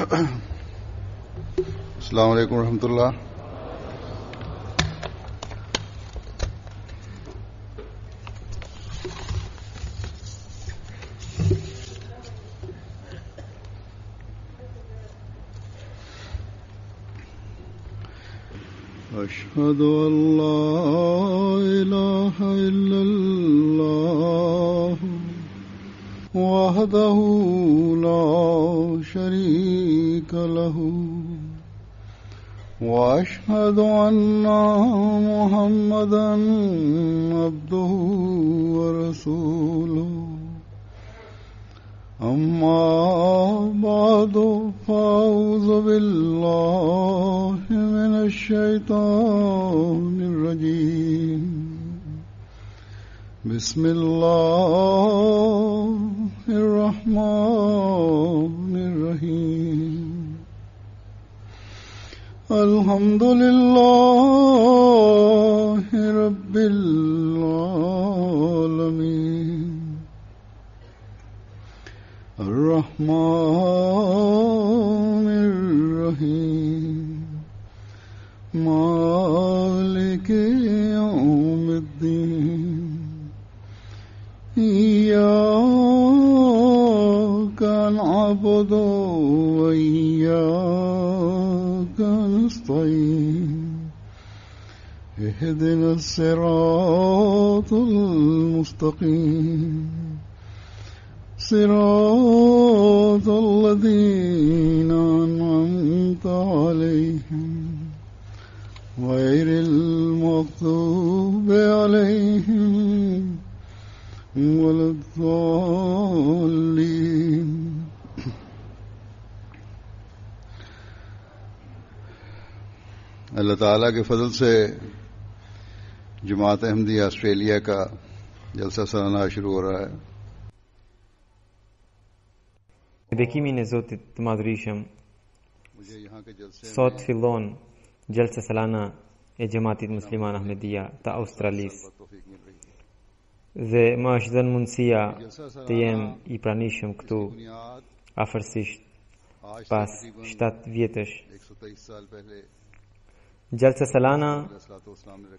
अस्सलाम वालेकुम रहमतुल्लाह। أشهد أن لا إله إلا الله وحده لا شريك له وأشهد أن محمدا عبده ورسوله أما بعد فأعوذ بالله من الشيطان الرجيم بسم الله الرحمن الرحيم الحمد لله رب العالمين الرحمن الرحيم مالك يوم الدين إياك نعبد وإياك نستعين اهدنا الصراط المستقيم صراط الذين أنعمت عليهم غير المغضوب عليهم ولا الضالين। अल्लाह ताला के फजल से जमात अहमदी ऑस्ट्रेलिया का जलसा सालाना शुरू हो रहा है। Bekimin e Zotit të Madhërisëm, sot fillon Gjelsa Salana e Gjematit Musliman Ahmedia të Australisë dhe më është dhënë mundësia të jem i pranishëm këtu afërsisht pas 7 vjetësh. Gjelsa Salana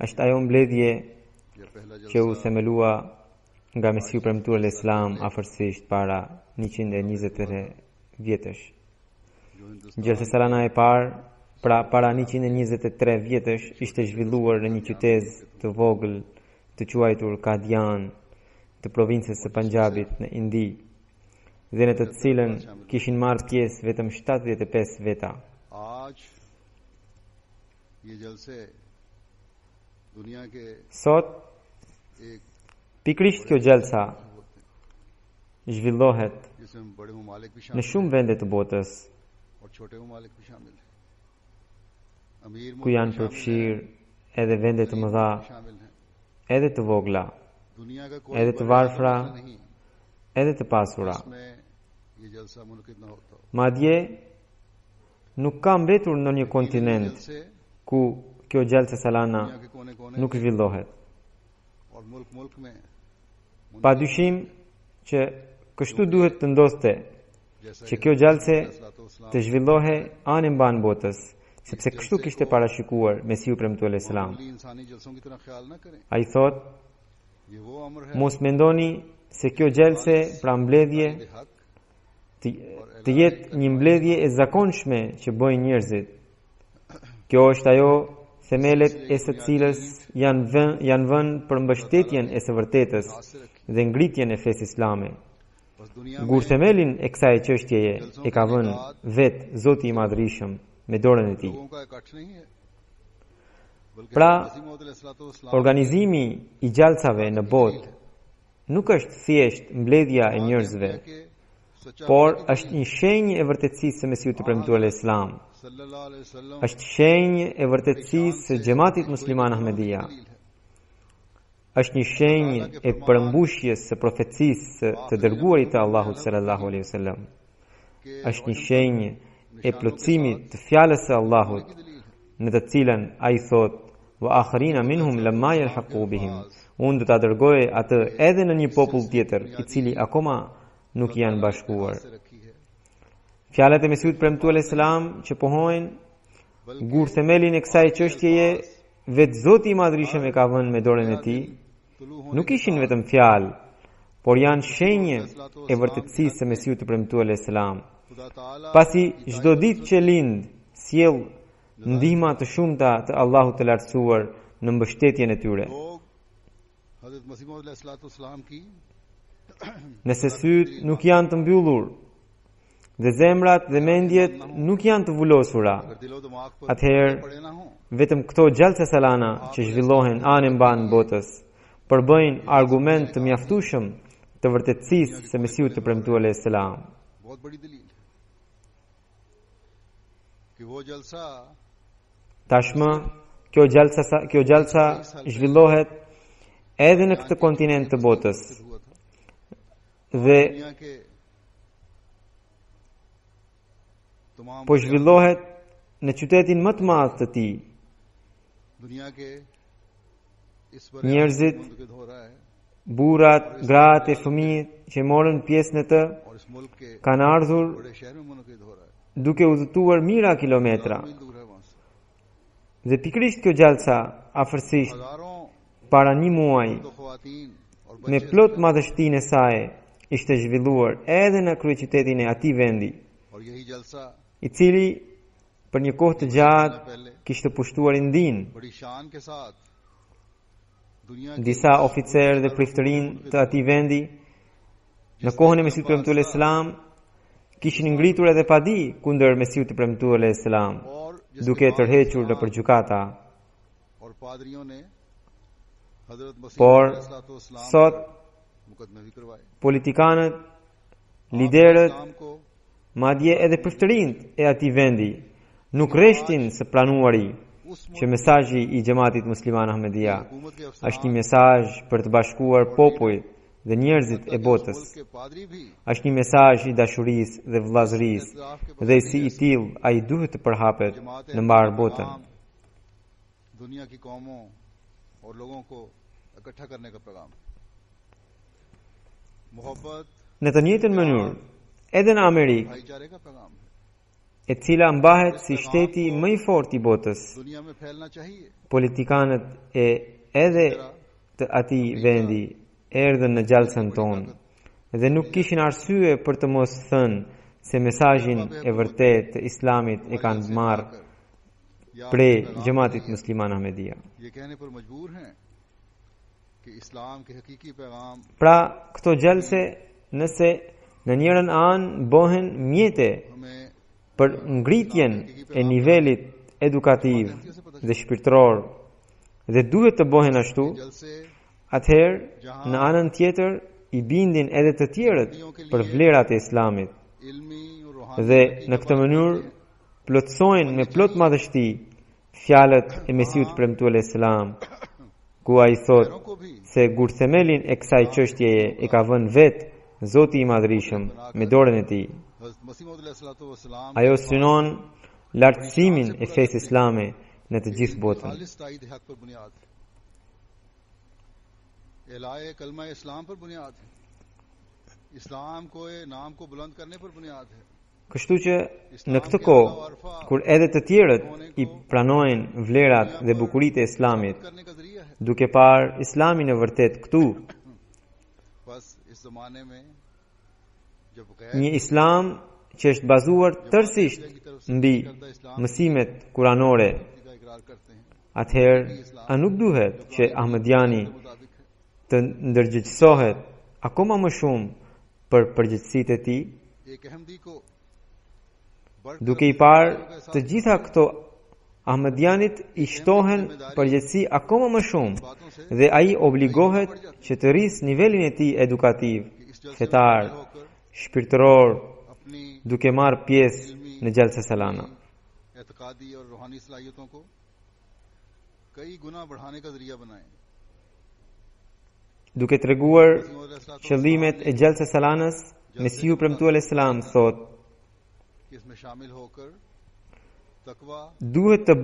është ajo mbledhje që u themelua nga Mesiu premtuar e Islam afërsisht para 123 vjetësh. Gjelsa Salana e parë, para 123 vjetësh, ishte zhvilluar në një qytet të vogël të quajtur Kadian të provincës së Punjabit në Indi, dhe në të cilën kishin marrë pjesë vetëm 75 veta. Sot, pikrisht kjo gjelsa zhvillohet në shumë vende të botës, ku janë përfshirë edhe vende të mëdha, edhe të vogla, edhe të varfra, edhe të pasura. Madje nuk ka mbetur në një kontinent ku kjo Gjelsa Salana nuk zhvillohet. Pa dyshim që kështu duhet të ndoste që kjo gjalse të zhvillohe anë mban botës, sepse kështu kishte parashikuar Mesiu premtuar e Islam. Ai thot: mos mendoni se kjo gjelse pra mbledhje të jetë një mbledhje e zakonshme që bëjnë njerëzit. Kjo është ajo themelet e së cilës janë vënë për mbështetjen e së vërtetës dhe ngritjen e fesë islame. Gur themelin e kësaj çështjeje e ka vënë vetë Zoti i Madhërisëm me dorën e tij. Pra, organizimi i gjalsave në botë nuk është thjesht mbledhja e njerëzve, por është një shenjë e vërtetësisë së Mesiut të premtuar e Islam. Është shenjë e vërtetësisë së Gjematit Musliman Ahmedia. Është një shenjë e përmbushjes së profecisë të dërguarit të Allahut sallallahu alaihi wasallam. Është një shenjë e plotësimit të fjalës së Allahut, në të cilën ai thot: "Wa akharina minhum lamma yalhaqu bihim." Unë do ta dërgoj atë edhe në një popull tjetër, i cili akoma nuk janë bashkuar. Fjalët e Mesihut premtuar alayhis salam që pohojnë gur themelin e kësaj çështjeje vetë Zoti i Madhërisëm e ka vënë me dorën e tij, nuk ishin vetëm fjalë, por janë shenje e vërtetësisë së Mesihut të premtuar alayhis salam. Pasi çdo ditë që lind sjell ndihma të shumta të Allahut të lartësuar në mbështetjen e tyre. Nëse syt nuk janë të mbyllur dhe zemrat dhe mendjet nuk janë të vulosura, atëherë vetëm këto gjalsa salana që zhvillohen anë mban botës përbëjnë argument të mjaftueshëm të vërtetësisë së Mesihut të premtuar alayhis salam. Tashmë kjo gjalsa zhvillohet edhe në këtë kontinent të botës dhe po zhvillohet në qytetin më të madh të tij. Njerëzit, burrat, gratë e fëmijët që morën pjesë në të kanë ardhur duke udhëtuar mijëra kilometra. Dhe pikërisht kjo gjalsa afërsisht para një muaji me plot madhështinë e saj ishte zhvilluar edhe në kryeqytetin e atij vendi, i cili për një kohë të gjatë kishte pushtuar Indinë. Disa oficerë dhe priftërinë të atij vendi në kohën e Mesihut të premtuar alayhis salam kishin ngritur edhe padi kundër Mesihut të premtuar alayhis salam, duke tërhequr nëpër gjykata. Por sot politikanët, liderët, madje edhe priftërinët e atij vendi nuk rreshtin së planuari që mesazhi i xhamatit musliman Ahmedia është një mesazh për të bashkuar popujt dhe njerëzit e botës. Është një mesazh i dashurisë dhe vëllazërisë dhe si i tillë ai duhet të përhapet në mbar botën. Në të njëjtën mënyrë, edhe në Amerikë, e cila mbahet si shteti më i fortë i botës, politikanët e edhe të atij vendi erdhën në gjalsën tonë dhe nuk kishin arsye për të mos thënë se mesazhin e vërtet të Islamit e kanë marrë prej xhamatit musliman Ahmedia. Pra, këto gjalse nëse në njërën anë bëhen mjete për ngritjen e nivelit edukativ dhe shpirtëror dhe duhet të bëhen ashtu, atëherë në anën tjetër i bindin edhe të tjerët për vlerat e Islamit dhe në këtë mënyrë plotësojnë me plot madhështi fjalët e Mesihut premtuar alayhis salam, ku ai thot se gur themelin e kësaj çështjeje e ka vënë vetë Zoti i Madhërisëm me dorën e tij. Ajo synon lartësimin e fesë islame në të gjithë botën. Kështu që në këtë kohë, kur edhe të tjerët i pranojnë vlerat dhe bukuritë e Islamit, duke parë Islamin e vërtet këtu, një Islam që është bazuar tërësisht mbi mësimet kuranore, atëherë a nuk duhet që Ahmediani të ndërgjegjësohet akoma më shumë për përgjegjësitë e tij? Duke i parë të gjitha këto, Ahmedianit i shtohen përgjegjësi akoma më shumë dhe ai obligohet që të rrisë nivelin e tij edukativ, fetar, shpirtëror, duke marrë pjesë në gjalsa salana. Duke treguar qëllimet e gjalsa salanës, Mesihu premtuar alayhis salam thot: duhet të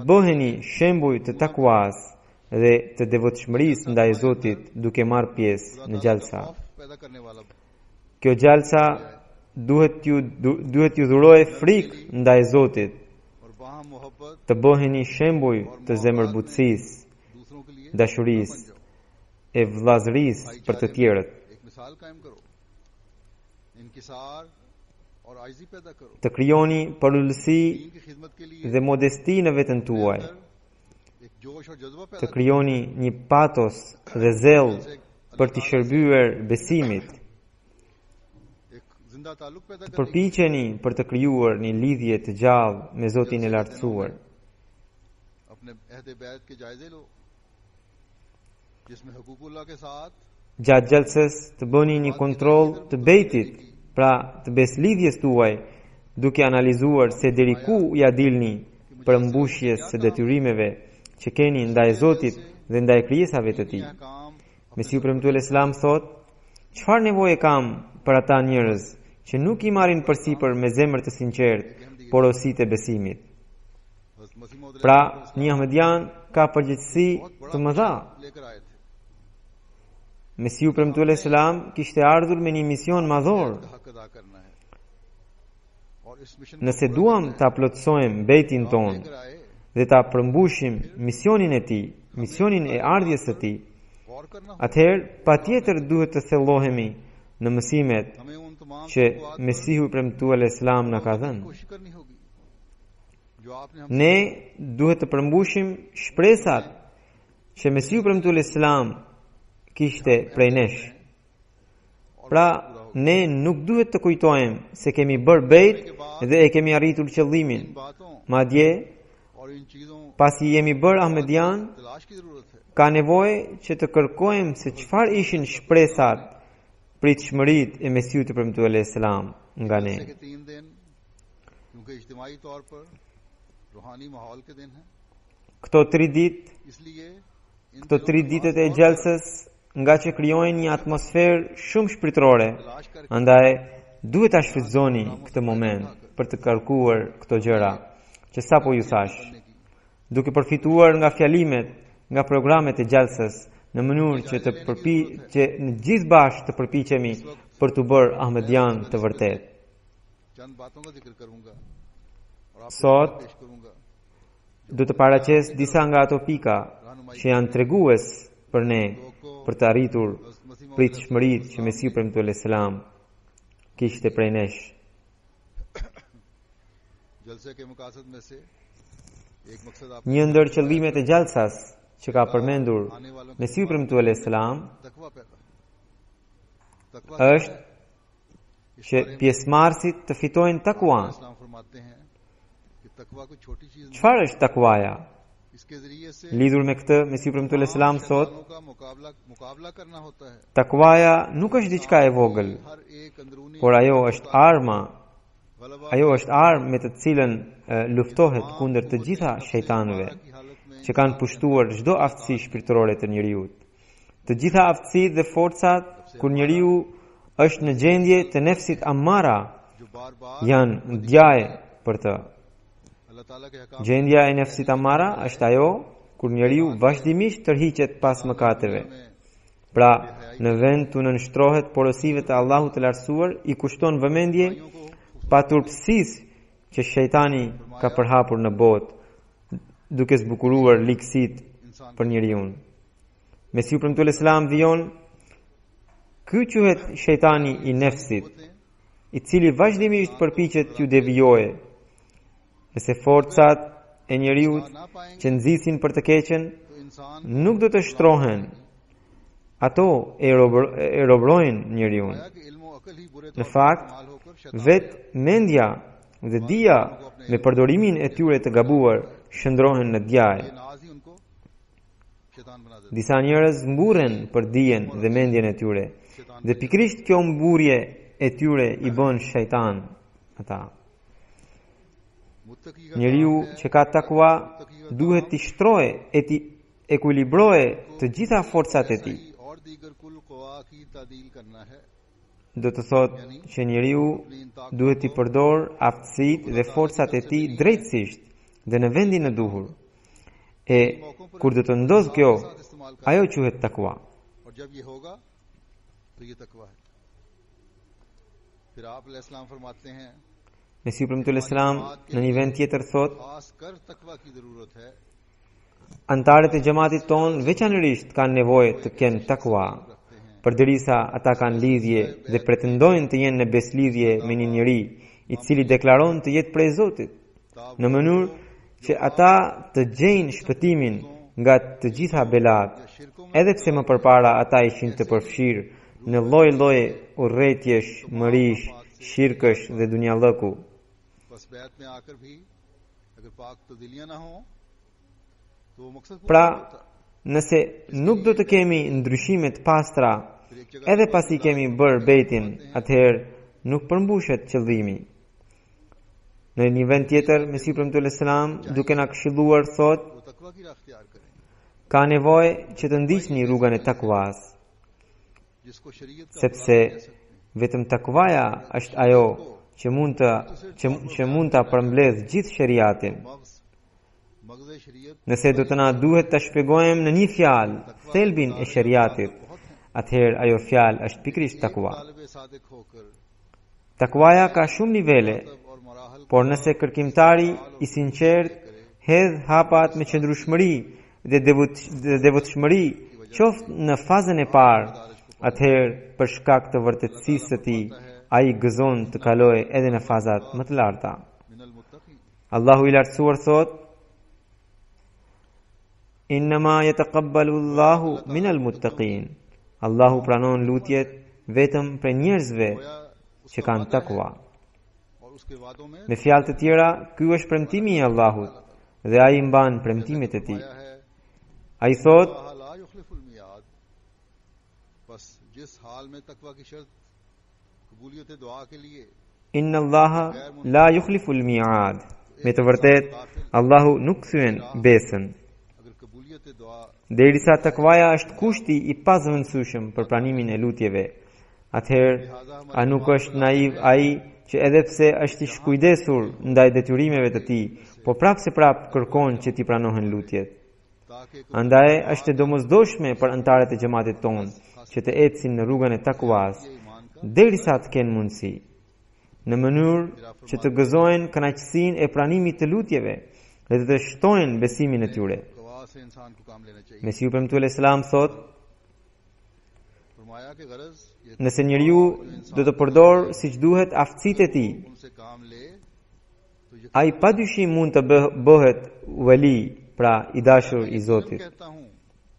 bëheni shembuj të takwas dhe të devotshmërisë ndaj Zotit duke marrë pjesë në gjalsa. Kjo gjalsa duhet ju dhurojë frikë ndaj Zotit, और वहाँ मोहब्बत të bëheni shembuj të zemërbutësisë, दूसरों के लिए dashurisë e vëllazërisë për të tjerët. एक मिसाल कायम करो, इनकिसार और आजिज़ी पैदा करो, Të krijoni parullësi दीन की खिदमत के लिए dhe modesti në veten tuaj. एक जोश और जज्बा Të पैदा krijoni një patos dhe zell për të shërbyer besimit. एक जिंदा ताल्लुक पैदा Të करो, përpiqeni për të krijuar një lidhje të gjallë me Zotin e Lartësuar. अपने अहद बैत के जायजे लो जिसमें हुकूकुल्लाह के साथ Gjatë gjalsës të bëni një kontroll të bejtit, pra të beslidhjes tuaj, duke analizuar se deri ku ja dilni për mbushjes së detyrimeve që keni ndaj Zotit dhe ndaj krijesave të Tij. काम Mesiu premtuar Islam thot, çfarë nevoje kam për ata njerëz që nuk i marrin përsipër me zemër të sinqertë porositë e besimit. मसीह मौद Pra, një ahmedian ka përgjegjësi të mëdha. लेकर आए थे, Mesiu premtuar Islam kishte ardhur me një mision madhor. हक अदा करना है और इस mission Nëse duam ta plotësojmë bejtin ton लेकर आए, dhe ta përmbushim misionin e Tij, misionin e ardhjes së Tij, गौर करना, atëherë patjetër duhet të thellohemi në mësimet हमें उन तमाम që Mesihu i premtuar Islam na ka dhënë. कोशिश करनी होगी जो आपने हम Ne duhet të përmbushim shpresat që Mesihu i premtuar Islam kishte prej nesh. Pra, ne nuk duhet të kujtojmë se kemi bërë bejt dhe e kemi arritur qëllimin. बातों Madje, और इन चीजों pasi jemi bërë ahmedian, तलाश की जरूरत है, ka nevojë që të kërkojmë se çfarë ishin shpresat, pritshmëritë e Mesiut të premtuar Islam nga ne. जैसे कि 3 दिन क्योंकि इज्तिमाई तौर पर रूहानी माहौल के दिन हैं, Këto 3 ditë, इसलिए इन këto 3 ditët e gjelsës, nga që krijojnë një atmosferë shumë shpirtërore, तलाश करके andaj duhet ta shfrytëzoni këtë moment për të kërkuar këto gjëra që sapo ju thash, duke përfituar nga fjalimet, nga programet e gjelsës, në mënyrë që që në gjithë bashkë të përpiqemi për të bërë ahmedian të vërtet. चंद बातों का जिक्र करूंगा और आपको Sot पेश करूंगा do të paraqes disa nga ato pika që janë tregues për ne për të arritur pritshmëritë që Mesiu premtuar Islam kishte prej nesh. जलसे के मकासद में से एक मकसद आप Një ndër qëllimet e gjallësas që ka përmendur Mesiu premtuar Islam तकवा पैदा तकवा është që pjesëmarrësit të fitojnë takwa. इस्लाम फरमाते हैं कि तकवा कोई छोटी चीज नहीं, Çfarë është takwaja? इसके जरिए से Lidhur me këtë, Mesiu premtuar Islam thot, शैतानों का मुकाबला करना होता है, takwaja nuk është diçka e vogël, हर एक अंदरूनी por ajo është arma. गलबा Ajo është armë me të cilën luftohet kundër të gjitha shejtanëve की हालत में që kanë pushtuar çdo aftësi shpirtërore të njeriut. Të gjitha aftësitë dhe forcat kur njeriu është në gjendje të nefsit amara जो बार बार janë ndjaje për të. अल्लाह ताला के Hakam Gjendja e nefsit amara është ajo kur njeriu vazhdimisht tërhiqet pas mëkateve. Pra, në vend të nënshtrohet porosive të Allahut të Lartësuar, i kushton vëmendje paturpsisë që shejtani ka përhapur në botë, duke zbukuruar likësit për njeriu. Mesiu premtuar Islam vijon, ky quhet shejtani i nefsit, i cili vazhdimisht përpiqet t'ju devijojë. Nëse forcat e njeriut që nxisin për të keqen तो इंसान nuk do të shtrohen, ato e robrojnë njeriu. आया कि इल्म और अकल ही बुरे Në तौर पर fakt, इस्तेमाल होकर शैतान vet mendja dhe dia me përdorimin e tyre të gabuar shndrohen në djaje. के नाज ही उनको शैतान बना देता Disa njerëz mburren për dijen dhe mendjen e tyre, dhe pikrisht kjo mburje e tyre i bën shejtan ata. है। मुत्तकी का Njeriu që ka takwa duhet t'i shtroje e t'i ekuilibroje të gjitha forcat e tij. और दीगर कुल क़वा की तादील करना है, Do të thotë që njeriu duhet t'i përdor aftësitë dhe forcat e tij drejtësisht dhe në vendin e duhur. E kur do të ndodh kjo, इस्तेमाल कर ajo quhet takwa. और जब ये होगा तो ये तकवा है। फिर आप अलैहिस्सलाम फरमाते हैं Mesiu premtullahi salam në një vend tjetër thot, खास कर तकवा की जरूरत है antarët e xhamatit ton veçanërisht kanë nevojë të kenë takwa, përderisa ata kanë lidhje dhe pretendojnë të jenë në beslidhje me një njeri i cili deklaron të jetë prej Zotit, në mënyrë që ata të gjejnë shpëtimin nga të gjitha belat, edhe pse më përpara ata ishin të përfshirë në lloj-lloj urrëtiesh, mërish, shirkësh dhe dunjallëku. बस बैत में आकर भी अगर पाक तब्दीलियां ना हो तो वो मकसद पूरा Pra, नहीं होता। nëse nuk do të kemi ndryshime të pastra, edhe pasi kemi bërë bejtin, atëherë nuk përmbushet qëllimi. Në një vend tjetër, Mesiu premtullahi selam duke na këshilluar thot, वो तकवा की राह इख्तियार करें ka nevojë që të ndiqni rrugën e takwas, जिसको शरीयत का sepse vetëm takwaja është ajo që mund ta përmbledh gjithë shariatin. मगज़ शरीयत Nëse do të na duhet ta shpjegojmë në një fjalë thelbin e shariatit, atëherë ajo fjalë është pikërisht takwa. तालिब सादिक होकर Takwaja ka shumë nivele, और मराहल por nëse kërkimtari i sinqert hedh hapat me qëndrueshmëri dhe devotshmëri, qoftë në fazën e parë, atëherë për shkak të vërtetësisë së tij, ai gëzon të kalojë edhe në fazat më të larta. मिनल मुत्तक़ी Allahu i lartësuar thot: Innama yataqabbalu Allahu minal muttaqin. Allahu pranon lutjet vetëm për njerëzve që kanë takwa. और उसके वादों में Me fjalë të tjera, ky është premtimi i Allahut dhe ai mban premtimet e tij. आया है Ai thot: अल्लाह ला युखलिफुल मियाद बस जिस हाल में तकवा की शर्त कबूलियत दुआ के लिए Inna Allaha la yukhliful mi'ad. Me të vërtet, Allahu nuk thyen besën. अगर कबूलियत दुआ Derisa takvaja është kushti i pazëvendësueshëm për pranimin e lutjeve, atëherë a nuk është naiv ai që edhe pse është i shkujdesur ndaj detyrimeve të tij, po prapse prap kërkon që t'i pranohen lutjet. ताकि Andaj është e domosdoshme për antarët e xhamatit ton që të ecin në rrugën e takwas, derisa të kenë mundësi, në mënyrë që të gëzojnë kënaqësinë e pranimit të lutjeve dhe të shtojnë besimin e tyre. गवाह से इंसान को काम लेना चाहिए Mesiu premtullahi selam thot: फरमाया कि गरज ये Nëse njeriu do të përdor siç duhet aftësitë e tij, उनसे काम ले तो ये ai padyshim mund të bëhet wali, pra i dashur i Zotit. कहता हूँ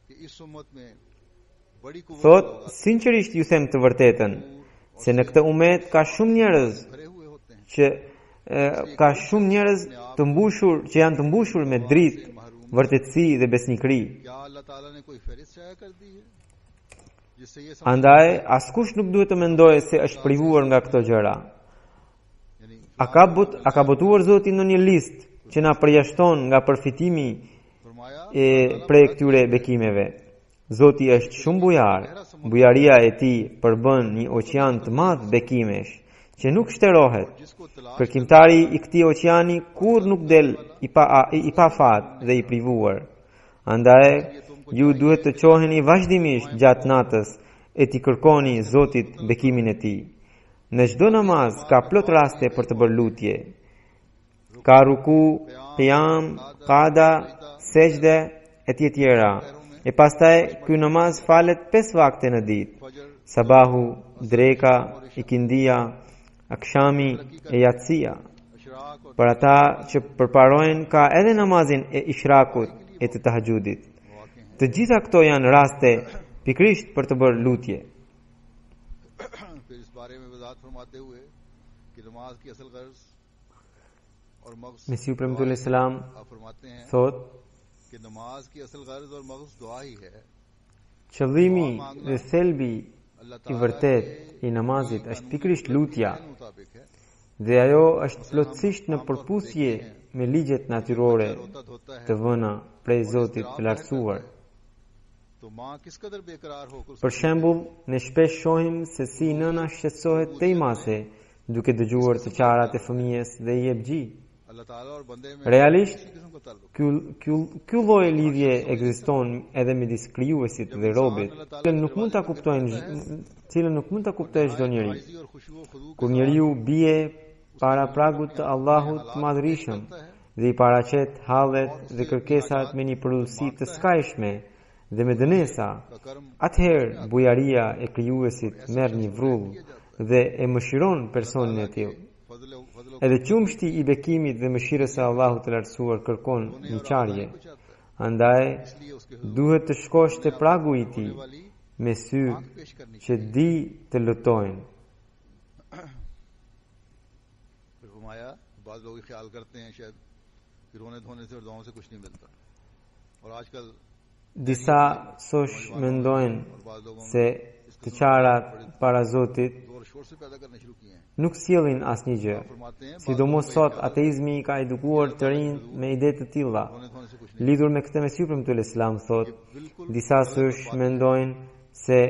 कि इस उम्मत में बड़ी कुव्वत Thot, sinqerisht ju them të vërtetën, se në këtë umet ka shumë njerëz भरे हुए होते हैं që të mbushur, që janë të mbushur me dritë, vërtetësi dhe besnikëri. क्या अल्लाह ताला ने कोई फहरिस्त शाया कर दी है जिससे ये Andaj, askush nuk duhet të mendojë se është privuar nga këto gjëra. यानी A ka botuar Zoti në një listë që na përjashton nga përfitimi फरमाया prej këtyre bekimeve. Zoti është shumë bujar. Bujaria e tij përbën një oqean të madh bekimesh që nuk shterohet. जिसको तलाश Kërkimtari i këtij oqeani kur nuk del i pa fat dhe i privuar. Andaj, ju duhet të qoheni vazhdimisht gjatë natës e t'i kërkoni Zotit bekimin e tij. Në çdo namaz ka plot raste për të bërë lutje. Ka ruku, qiyam, qada, sejdë e tjera. E pastaj ky namaz falet 5 vakte në ditë: फजर sabahu, dreka, ikindia, akshami e yatsia. अशराक और Për ata që përparojnë ka edhe namazin e ishrakut e të tahajjudit. मौके हैं Të gjitha këto janë raste pikërisht për të bërë lutje. फिर इस बारे में वजाहत फरमाते हुए कि नमाज की असल गर्ज और मगज Mesiu premtullahi selam आप फरमाते हैं thot: कि नमाज की असल गर्ज और मगज दुआ ही है qëllimi dhe thelbi अल्लाह i ताला vërtet i namazit është pikërisht lutja, के मुताबिक है dhe ajo është plotësisht në përputhje me ligjet natyrore होता धोता है të vëna prej Zotit të lartësuar. तो माँ किस कदर बेकरार होकर Për shembull, ne shpesh shohim se si nëna shqetësohet tej mase duke dëgjuar të qarat e fëmijës dhe i jep gjë. अल्लाह ताला और बंदे में Realisht, किसी किस्म का ताल्लुक ky lloj lidhje ekziston edhe midis krijuesit dhe robit, cilën nuk mund ta kuptojë çdo njeri. आजिज़ी और खुशबू खुदू Kur njeriu bie para pragut të Allahut të Madhërisëm dhe i paraqet hallet dhe kërkesat me një përullësi të skajshme dhe me dënesa, का कर्म atëherë bujaria e krijuesit merr një vrull dhe e mëshiron personin e tillë. Fazal Fazal Edhe qumshti i bekimit dhe mëshirës së Allahut të lartësuar kërkon një qarje. Andaj इसलिए उसके duhet të shkosh te pragu i tij वाली me sy आंख पेश करनी që di të lutojnë. फिर फरमाया बाद लोग ये ख्याल करते हैं शायद कि रोने धोने से और दुआओं से कुछ नहीं मिलता और आजकल Disa sosh mendojnë और बाद लोगों se të qarat para Zotit जोर शोर से पैदा करने शुरू किए हैं nuk sjellin asnjë gjë. फरमाते हैं Sidomos sot ateizmi ka edukuar të rinj me ide të tilla. रोने धोने से कुछ नहीं Lidhur me këtë mesipërm të Islam thot, disa sosh mendojnë se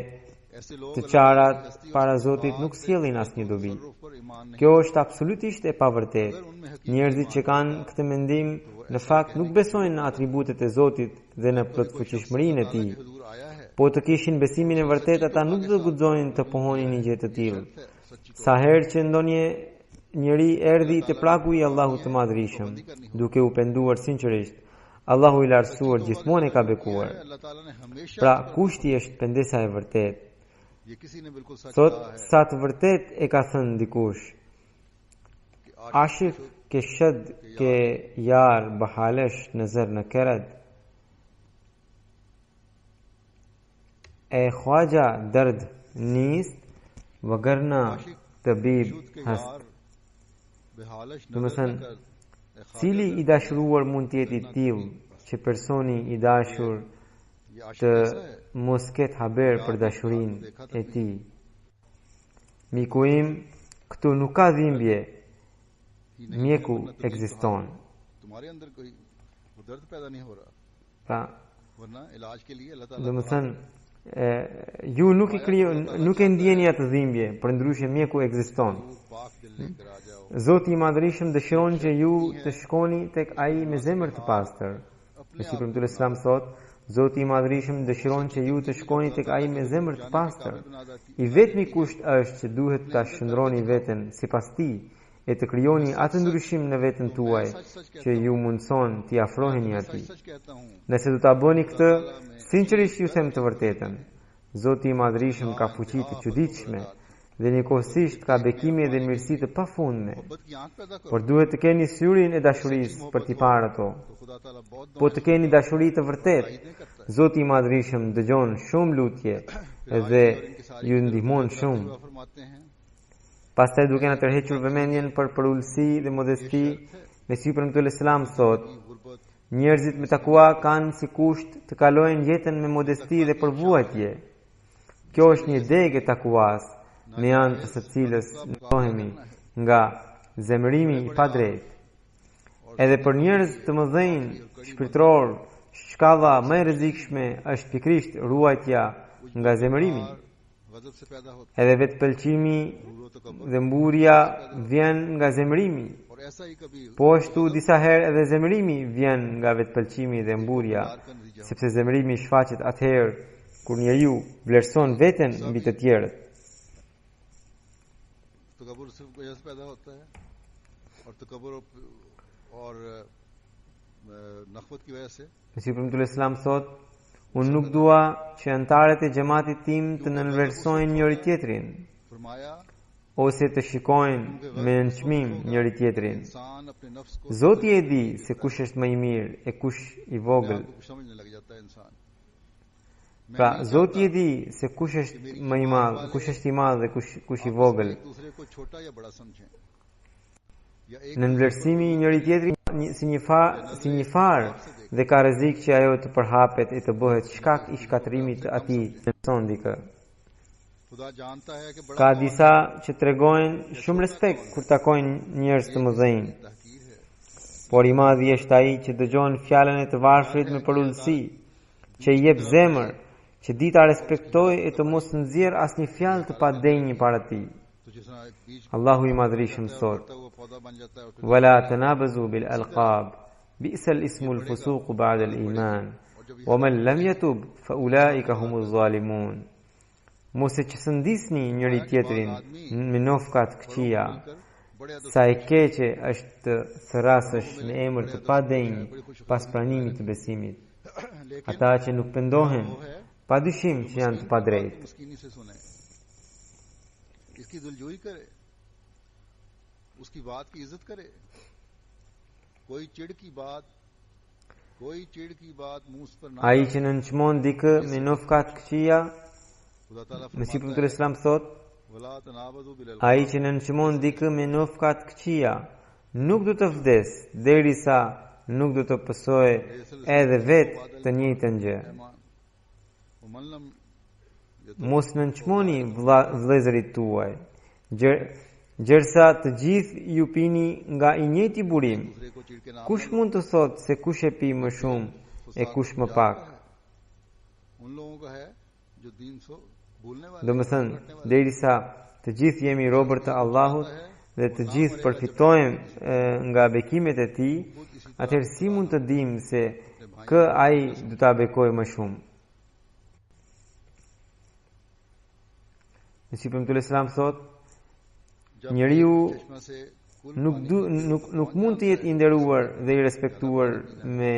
ऐसे लोग të qarat para Zotit nuk sjellin asnjë dobi. Roof पर ईमान नहीं Kjo është absolutisht e pavërtet. Njerëzit që kanë këtë mendim në fakt nuk besojnë në atributet e Zotit dhe në plotfuqishmërinë e Tij. हुजूर आया है Po të kishin besimin e vërtet, ata nuk do guxojnë të pohonin një gjë të tillë. Sa herë që ndonjë njeri erdhi te pragu i Allahut të Madhërisëm, duke u penduar sinqerisht, Allahu i lartësuar gjithmonë e ka bekuar. अल्लाह ताला ने हमेशा Pra, kushti është pendesa e vërtet. ये किसी ने बिल्कुल सच Thot, कहा है sa të vërtet e ka thënë dikush, कि Ashik ke shëd ke jar bahalesh nëzër në kerad, e khwaja dërd nist, vëgërna të bib के hast. यार बेहालश Do të नजर thënë, न कर ए cili i dashuruar mund të jetë i tillë që personi i dashur ये आशिक të ऐसा है mos ketë haber për dashurinë e tij. Miku im, këtu nuk ka dhimbje, ही नहीं mjeku वरना तकलीफ ekziston. तुम्हारे अंदर कोई वो दर्द पैदा नहीं हो रहा Pra, वरना इलाज के लिए अल्लाह do ताला të thënë, ju nuk e ndjeni atë dhimbje, përndryshe mjeku ekziston. पाक दिल लेकर आ जाओ Zoti i Madhërisëm dëshiron që ju të shkoni tek ai me zemër të pastër. Në sipër të Islam thot, Zoti i Madhërisëm dëshiron që ju të shkoni tek ai me zemër të pastër. I vetmi kusht është që duhet ta shndroni veten sipas tij e të krijoni atë ndryshim në veten tuaj që ju mundson t'i afroheni atij. सच कहता हूँ Nëse do ta bëni këtë, sinqerisht ju them të vërtetën. Zoti i Madhërisëm ka fuqi të çuditshme dhe njëkohësisht ka bekime dhe mirësi të pafundme. मोहब्बत की आंख पैदा करो Por duhet të keni syrin e dashurisë për t'i parë ato. तो खुदा ताला बहुत Po të keni dashuri të vërtet, Zoti i Madhërisëm dëgjon shumë lutje dhe ju ndihmon shumë. दुआ फरमाते हैं Pastaj duke na tërhequr vëmendjen për përullësi dhe modesti, Mesiu të Islam thot, गुर्बत njerëzit me takua kanë si kusht të kalojnë jetën me modesti dhe përvuajtje. Kjo është një degë e takuas, me anë të së cilës ndrohemi nga zemërimi i padrejtë. Edhe për njerëz të mëdhenj shpirtëror, shkalla më e rrezikshme është pikërisht ruajtja nga zemërimi. गजब से पैदा होता Edhe vetpëlqimi है तो कब्र dhe mburja vjen nga zemërimi. और ऐसा ही कभी Po ashtu disa herë edhe zemërimi vjen nga vetpëlqimi dhe mburja, का नतीजा sepse zemërimi shfaqet atëherë kur njeriu vlerëson veten mbi të tjerët. तकब्बुर सिर्फ वजह से पैदा होता है और तकब्बुर और नखवत की वजह से Mesiu të Islam thot, unë nuk dua që antarët e xhamatit tim të nënvlerësojnë njëri tjetrin फरमाया ose të shikojnë me nënçmim njëri tjetrin. इंसान अपने नफ्स को Zoti e di se kush është më i mirë e kush i vogël. को समझने लग जाता है इंसान Pra, Zoti e di se kush është më i madh, kush është i madh dhe kush i vogël. एक दूसरे को छोटा या बड़ा समझें या एक Në nënvlerësimi i njëri tjetrit si një farë dhe ka rrezik që ajo të përhapet e të bëhet shkak i shkatërimit të atij në son dikë. खुदा जानता है कि बड़ा Ka disa që tregojnë shumë respekt kur takojnë njerëz të mëdhenj, तहकीर है por i madhi është ai që dëgjon fjalën e të varfrit me përullësi, që i jep zemër, që di ta respektojë e të mos nxjerr asnjë fjalë të padenjë para tij. तो जिस तरह एक बीज Allahu i madhrishëm thot: बढ़ता हुआ पौधा बन जाता है और फिर ولا تنابزوا بالألقاب بئس الاسم الفسوق بعد الإيمان ومن لم يتب فأولئك هم الظالمون. Mos e qësëndisni njëri tjetrin me nofka të këqija, बड़े अदब sa e keqe është thërasësh në emër të padenj pas pranimit të besimit. लेकिन Ata që nuk pendohen, padyshim që janë të padrejtë. मस्कीनी से सुने, इसकी दिलजोई करे, उसकी बात की इज्जत करे, कोई चिढ़ की बात मुंह पर ना Ai që nënçmon dikë me nofka të këqija, खुदा ताला Mesihu फरमाता premtuar Islam thot, वला तनाबज़ु bill ai që nënçmon dikë me nofka të këqija, nuk do të vdes derisa nuk do të pësojë edhe vetë të njëjtën gjë. ईमान वमन lump Mos nënçmoni vëllezërit tuaj, gjërsa të gjithë ju pini nga i njëjti burim. दूसरे को चिढ़ के नाम Kush mund të thotë se kush e pi më shumë e kush më pak? उन लोगों का है जो दीन से भूलने वाले Do më thënë, derisa të gjithë jemi robër të Allahut dhe të gjithë përfitojmë nga bekimet e tij, atëherë si mund të dimë se kë ai do ta bekojë më shumë? Mesihu premtuar Islam thot, njeriu चश्मा से कुल nuk mund të jetë i nderuar dhe i respektuar me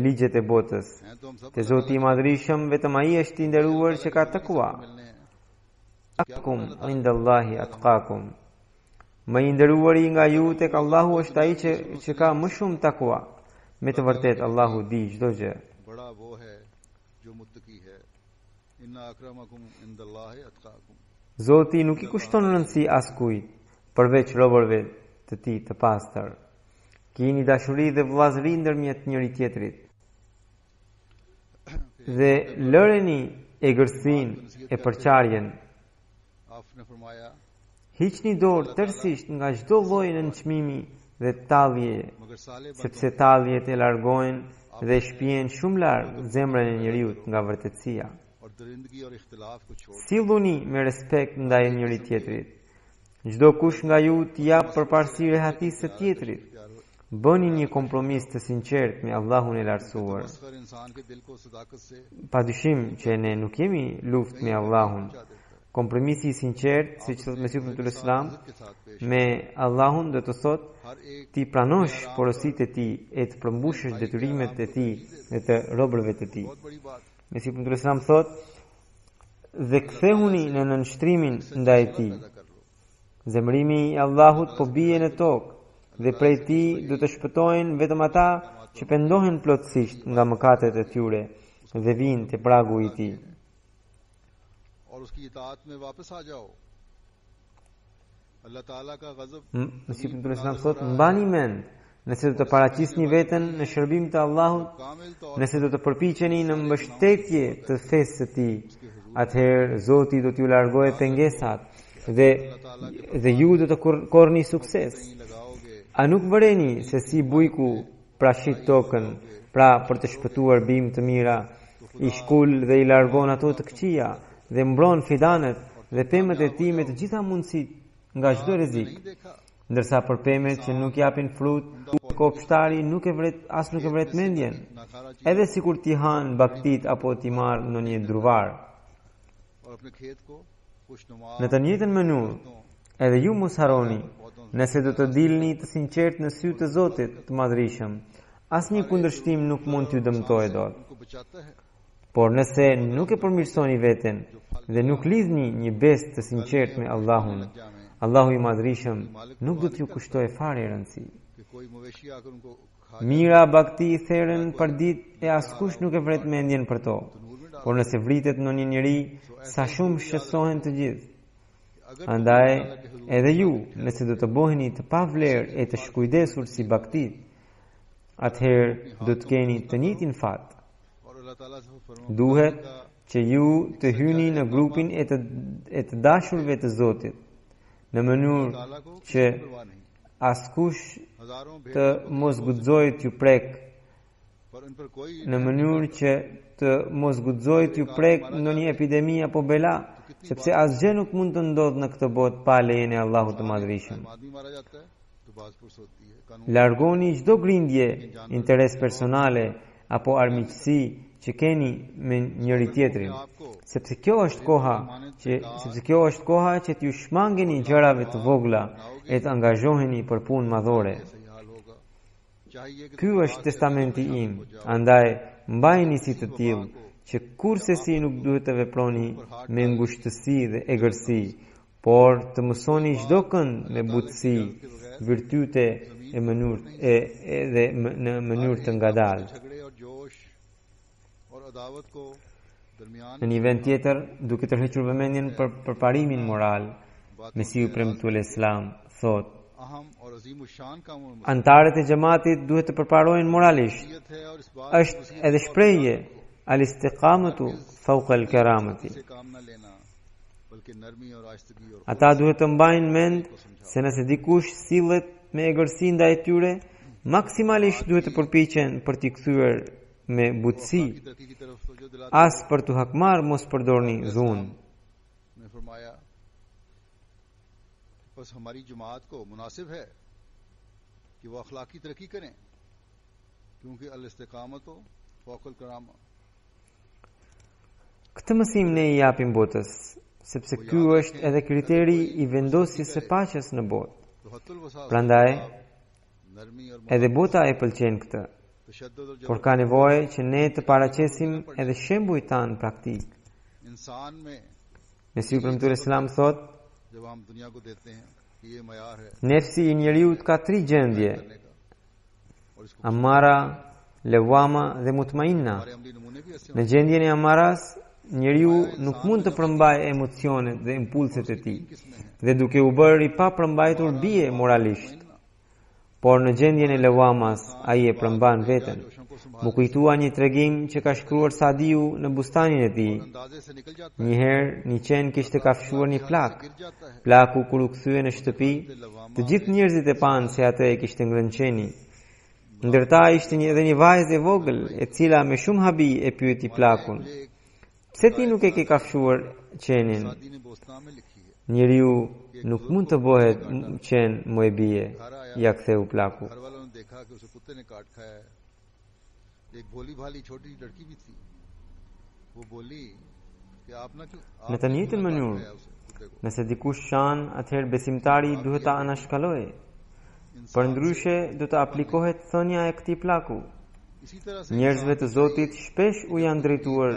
ligjet e botës. हैं तो हम सब Te Zoti i Madhrishëm vetëm ai është i nderuar që ka takwa. मिलने हैं Atqakum indallahi atqakum. Më i nderuari nga ju tek Allahu është ai që ka më shumë takwa. Me të vërtetë Allahu di çdo gjë. बड़ा वो है जो मुत्तकी है इन्ना अक्रमकुम इंदल्लाहि अतकाकुम Zoti nuk i kushton rëndësi askujt përveç robërve të tij të pastër. Kini dashuri dhe vëllazëri ndërmjet njëri tjetrit. Dhe lëreni egërsinë e përçarjen. आपने फरमाया Hiqni dorë tërësisht nga çdo lloj nënçmimi dhe tallje, मगर साले sepse talljet e largojnë dhe shpihen shumë larg zemrën e njeriut nga vërtetësia. और दरिंदगी और इख्तिलाफ को छोड़ Silluni me respekt ndaj njëri tjetrit. Çdo kush nga ju t'i jap përparësi rehatisë së tjetrit. Bëni një kompromis të sinqert me Allahun e lartësuar. Asghar इंसान के दिल को सदाकत से Padyshim që ne nuk kemi luftë me Allahun. Kompromisi i sinqert, siç thot Mesihu premtuar Islam, के साथ पेश me Allahun do të thotë हर एक ti pranosh porositë e tij e të përmbushësh detyrimet e tij dhe të robërve të tij. बहुत बड़ी बात Mesihu premtuar Islam thot: dhe kthehuni në nënshtrimin ndaj tij. पैदा कर लो Zemrimi i Allahut po bie në tokë dhe prej tij do të shpëtojnë vetëm ata që pendohen plotësisht nga mëkatet e tyre dhe vinë te pragu i tij. और उसकी इताअत में वापस आ जाओ अल्लाह ताला का गजब Mesihu premtuar Islam thot: mbani mend, nëse do të paraqisni veten në shërbim të Allahut, कामिल तौर nëse do të përpiqeni në mbështetje të fesë së tij, atëherë Zoti do t'ju largojë pengesat dhe ju do të korrni sukses. नहीं लगाओगे A nuk vëreni se si bujku prashit tokën, pra për të shpëtuar bimë të mira, i shkull dhe i largon ato të këqija dhe mbron fidanet dhe pemët e tij me të gjitha mundësit nga çdo rrezik. नहीं देखा Ndërsa për pemët që nuk japin frut, kopshtari nuk e vret mendjen, नाखारा चीज edhe sikur t'i han baktit apo t'i marr në një druvar. और अपने खेत को खुशनुमा Në të njëjtën mënyrë, edhe ju mos harroni, nëse do të dilni të sinqert në sy të Zotit të Madhrishëm, asnjë kundërshtim nuk mund t'ju dëmtojë dot. उनको बचाता है Por nëse nuk e përmirësoni veten dhe nuk lidhni një besë të sinqert me Allahun, Allahu i Madhrishëm nuk do t'ju kushtojë fare rëndësi. कि कोई मवेशी आकर उनको खा Mira bakti i therën për ditë e askush nuk e vret mendjen për to. Por nëse vritet në një njeri, sa shumë shqetësohen të gjithë. Andaj, edhe ju, nëse do të bëheni të pavlerë e të shkujdesur si baktit, atëherë do të keni të njëjtin fat. और अल्लाह ताला से फरमान Duhet që ju të hyni në grupin e të dashurve të Zotit, në mënyrë ताला को që परवाह नहीं askush हजारों të mos guxojë t'ju prek, पर इन पर कोई në mënyrë që të mos guxojë t'ju prek në një epidemi apo bela, sepse asgjë nuk mund të ndodhë në këtë botë pa lejen e Allahut të Madhërisëm. आदमी मारा जाता है तो बाज पुरस होती है कानून Largoni çdo grindje, interes personale apo armiqësi që keni me njëri tjetrin, sepse kjo është koha që t'ju shmangeni gjërave të vogla e të angazhoheni për punë madhore. सही हाल होगा चाहिए कि Ky është testamenti im, andaj mbajini si të tillë që kurse si nuk duhet të veproni me ngushtësi dhe egërsi, por të mësoni çdo kënd me butësi, virtyte e dhe në mënyrë të ngadalë. झगड़े और जोश और अदावत को दरमियान Në një vend tjetër, duke tërhequr vëmendjen për përparimin moral, Mesiu premtuar Islam thot: अहम और अजीम शान कामों में antarët e xhamatit duhet të përparohen moralisht. मसीहत है और इस बात Është edhe shprehje al-istiqamatu fawqa al-karamati. से काम न लेना बल्कि नरमी और आहिस्तगी और Ata duhet të mbajnë mend se nëse dikush sillet me egërsi ndaj tyre, maksimalisht duhet të përpiqen për t'i kthyer me butësi, की तरक्की की तरफ तवज्जो दिलाते as për t'u hakmar mos përdorni dhunë. ने फरमाया बस हमारी जमात को मुनासिब है कि वो अखलाकी तरक्की करें क्योंकि अल इस्तिकामत फौकल करामा Këtë mësim ne i japim botës, sepse ky është edhe kriteri i vendosjes së paqes në botë. तो हत्तुल वसा Prandaj, नरमी और edhe bota e pëlqen këtë, तशद्दुद और por ka nevojë që ne të paraqesim edhe shembujt tanë praktik. इंसान में Mesiu premtuar Islam thot, जब हम दुनिया को देते हैं कि ये मयार है nefsi i njeriut ka 3 gjendje: करने का और इसको amara, lewama dhe mutmainna. हमारे अमली नमूने भी ऐसे Në gjendjen e amaras, njeriu nuk mund të përmbajë emocionet dhe impulset e tij, dhe duke u bërë i pa përmbajtur bie moralisht. Por në gjendjen e lewamas, ai e përmban veten. Mu kujtua një tregim që ka shkruar Sadiu në bustanin e tij. अंदाजे से निकल जाता Një herë, një qen kishte kafshuar një plak. गिर जाता है Plaku kur u kthye në shtëpi, të gjithë njerëzit e panë se atë e kishte ngrënë qeni. Ndërta ishte edhe një vajzë e vogël, e cila me shumë habi e pyeti plakun: "Pse ti nuk e ke kafshuar qenin?" शादी ने बोस्तान में लिखी है Njeriu nuk mund të bëhet qen më e bie, ja ktheu plaku. घर वालों ने देखा कि उसे कुत्ते ने काट खाया है एक भोली भाली छोटी लड़की भी थी वो बोली कि आप ना क्यों Në të njëjtën mënyrë, कुत्ते को nëse dikush shan, atëherë besimtari duhet ta anashkalojë. Përndryshe do të aplikohet thënia e këtij plaku. इसी तरह से Njerëzve të Zotit shpesh u janë drejtuar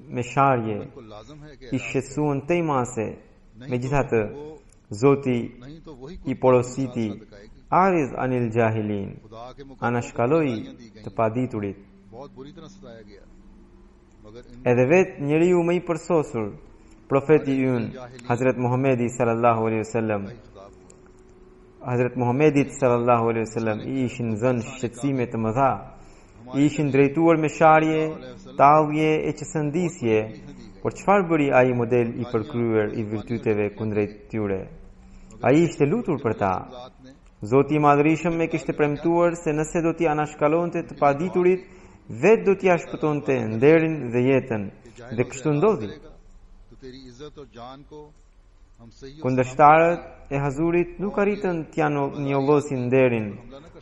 me sharje, को लाजम है कि i shqetësuan tej mase. Megjithatë, वो Zoti नहीं तो वही i porositi: "Ariz anil jahilin", खुदा के मुकाबले anashkaloi दी गई të paditurit. बहुत बुरी तरह सताया गया मगर इन Edhe vetë njeriu më i përsosur, profeti ynë, Hazret Muhamedi sallallahu alaihi wasallam, खुदा हुआ Hazret Muhamedit sallallahu alaihi wasallam i ishin zënë shqetësime të mëdha, i ishin drejtuar me sharje, tallje e qësëndisje, por çfarë bëri ai model i përkryer i virtyteve kundrejt tyre? Ai ishte lutur për ta. ज़ात ने Zoti i Madhërisëm e kishte premtuar se nëse do t'i anashkalonte të paditurit, vetë do t'i shpëtonte nderin dhe jetën, dhe kështu ndodhi. तो तेरी इज्जत और जान को हम सही और Kundërshtarët e Hazurit nuk arritën t'ia njollosin nderin,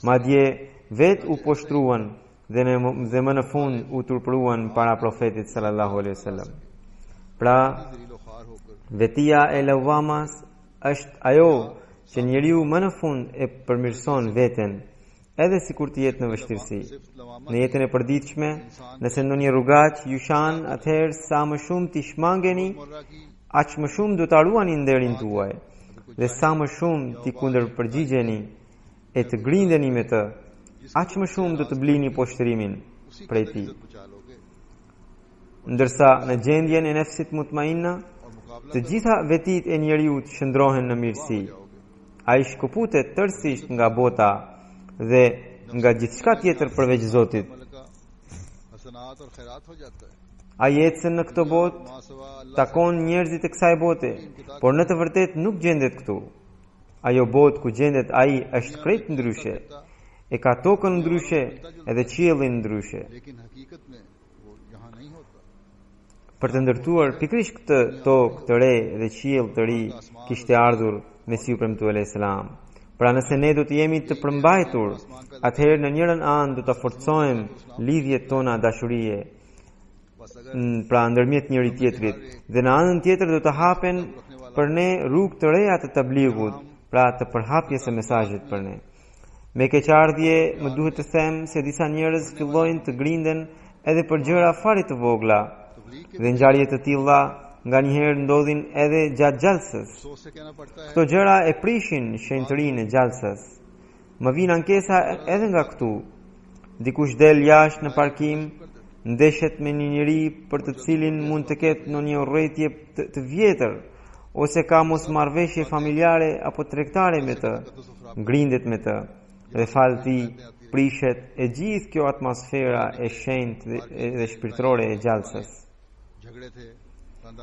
madje vetë u poshtruan dhe më në fund u turpëruan para profetit sallallahu alaihi wasallam. Pra, जलीलो ख्वार होकर vetia e lawamas është ajo që njeriu më në fund e përmirëson veten, edhe sikur të jetë në vështirësi. Në jetën e përditshme, nëse ndonjë rrugaq ju shan, atëherë sa më shumë t'i shmangeni, मर्रा की aq më shumë do ta ruani nderin tuaj, dhe sa më shumë t'i kundër përgjigjeni e të grindeni me të, aq më shumë do të blini poshtërimin prej tij. इज्जत बचा लोगे Ndërsa në gjendjen e nefsit mutmainna, और मुकाबला të gjitha vetit e njeriut shndrohen në mirësi. Ai shkëputet tërësisht nga bota dhe nga gjithçka tjetër përveç Zotit. अमल का हसनात और खैरात हो जाता है Ai ecën në këtë botë, Maswa अल्लाह takon njerëzit e kësaj bote, por në të vërtetë nuk gjendet këtu. Ajo botë ku gjendet ai është krejt ndryshe. E ka tokën ndryshe edhe qiellin ndryshe. लेकिन हकीकत में वो यहाँ नहीं होता për të ndërtuar pikërisht këtë tokë të re dhe qiell të ri, kishte ardhur Mesiu premtuar alayhis salam. Pra nëse ne do të jemi të përmbajtur, atëherë në njërin anë do të forcojmë lidhjet tona dashurie, pra ndërmjet njëri tjetrit, dhe në anën tjetër do të hapen për ne rrugë të reja të tabligut, pra të përhapjes së mesazhit për ne. Me keqardhje më duhet të them se disa njerëz fillojnë të grinden edhe për gjëra fare të vogla, dhe ngjarje të tilla nganjëherë ndodhin edhe gjatë gjallësës. Këto gjëra e prishin shenjtërinë e gjallësës. Më vjen ankesa edhe nga këtu. Dikush del jashtë në parkim, ndeshet me një njeri për të cilin mund të ketë në një urrëtie të vjetër, ose ka mosmarrveshje familjare apo tregtare me të, ngrindet me të, dhe falti prishet e gjithë kjo atmosfera e shenjtë dhe shpirtërore e gjallësës.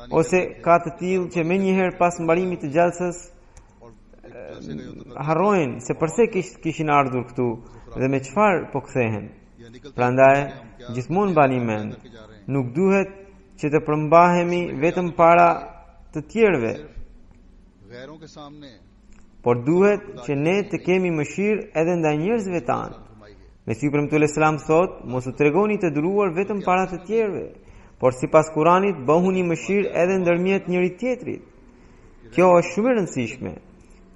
Ose ka të tillë që me njëherë pas mbarimit të gjallësës harrojnë se përse kishin ardhur këtu dhe me çfarë po kthehen. Prandaj gjithmonë mbani mend, nuk duhet që të përmbahemi vetëm para të tjerëve, por duhet që ne të kemi mëshirë edhe ndaj njerëzve tanë. Mesiu premtuar alayhis salam thot, mos u tregoni të duruar vetëm para të tjerëve, por sipas Kuranit bëhuni mëshirë edhe ndërmjet njëri tjetrit. Kjo është shumë e rëndësishme.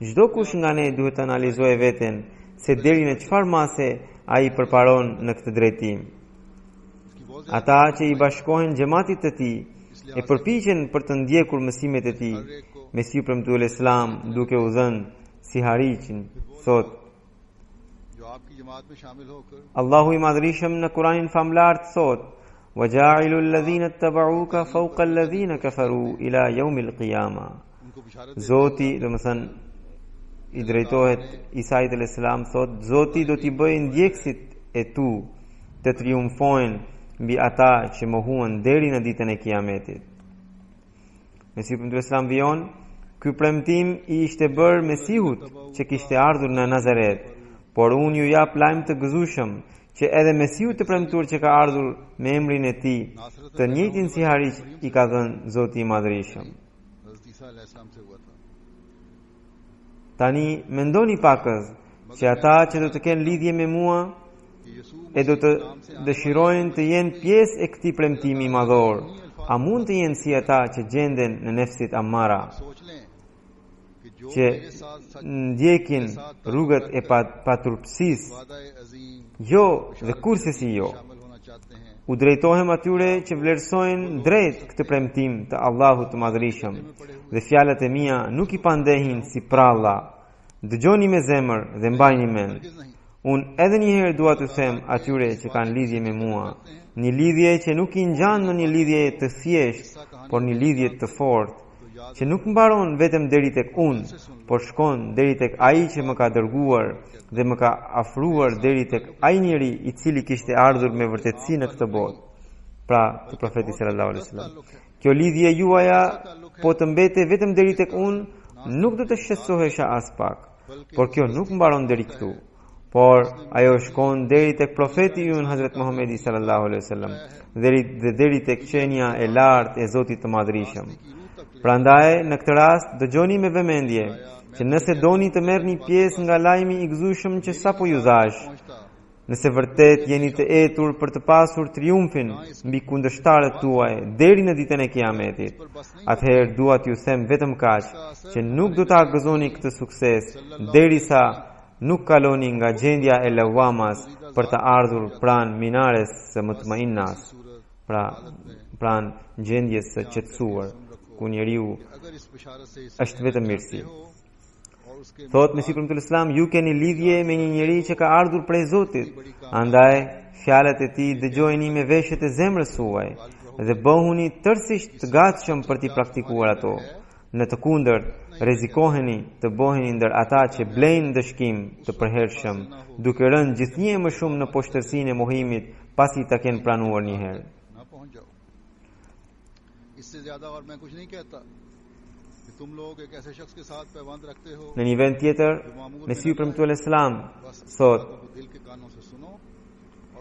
Çdo kush nga ne duhet të analizojë veten se deri në çfarë mase ai përparon në këtë drejtim. Ata që i bashkohen xhamatit të tij e përpiqen për të ndjekur mësimet e tij. Mesiu premtuar alayhis salam duke u dhënë si hariqin, thot: Allahu i madhrishëm në Kuranin famlar thot: وَجَاعِلُ الَّذِينَ اتَّبَعُوكَ فَوْقَ الَّذِينَ كَفَرُوا إِلَى يَوْمِ الْقِيَامَةِ. Zoti, domethënë i drejtohet Isait alayhis salam, thot: Zoti do t'i bëjë ndjekësit e tu të triumfojnë mbi ata që mohuan deri në ditën e Kiametit. Mesiu premtuar alayhis salam vijon, ky premtim i ishte bërë Mesihut që kishte ardhur në Nazaret, por unë ju jap lajm të gëzueshëm që edhe Mesiu të premtuar që ka ardhur me emrin e tij, të njëjtin si hariq i ka dhënë Zoti i madhrishëm. Tani mendoni pakës që ata që do të kenë lidhje me mua e do të dëshirojnë të jenë pjesë e këtij premtimi madhor, a mund të jenë si ata që gjenden në nefsit amara, që ndjekin rrugët e paturpsisë? Jo, dhe kurse si jo. U drejtohem atyre që vlerësojnë drejt këtë premtim të Allahut të madhrishëm, dhe fjalët e mia nuk i pandehin si pralla. Dëgjoni me zemër dhe mbajini mend. Unë edhe një herë dua të them atyre që kanë lidhje me mua, një lidhje që nuk i ngjan në një lidhje të thjeshtë, por një lidhje të fortë, që nuk mbaron vetëm deri tek unë, por shkon deri tek ai që më ka dërguar dhe më ka afruar deri tek ai njeri i cili kishte ardhur me vërtetësi në këtë botë, pra të profetit sallallahu alaihi wasallam. Kjo lidhje juaja po të mbete vetëm deri tek unë, nuk do të shqetësohesha as pak, por kjo nuk mbaron deri këtu, por ajo shkon deri tek profeti ynë Hazrat Muhamedi sallallahu alaihi wasallam, deri tek qenia e lartë e Zotit të madhrishëm. Prandaj në këtë rast dëgjoni me vëmendje që nëse doni të merrni pjesë nga lajmi i gëzueshëm që sapo ju thash, nëse vërtet jeni të etur për të pasur triumfin mbi kundërshtarët tuaj deri në ditën e Kiametit, atëherë dua t'ju them vetëm kaq, që nuk do ta gëzoni këtë sukses derisa nuk kaloni nga gjendja e lawamas për të ardhur pranë minares së mutmainnas, pranë gjendjes së qetësuar, ku njeriu është vetëm mirësi. Thot Mesiu premtuar Islam, ju keni lidhje me një njeri që ka ardhur prej Zotit, andaj fjalët e tij dëgjojeni me veshjet e zemrës suaj dhe bëhuni tërësisht të gatshëm për t'i praktikuar ato. Në të kundërt, rrezikoheni të bëheni ndër ata që blejnë dëshkim të përhershëm, duke rënë gjithnjë më shumë në poshtërsinë e mohimit pasi ta kenë pranuar një herë. Në një vend tjetër, Mesiu premtuar Islam thot: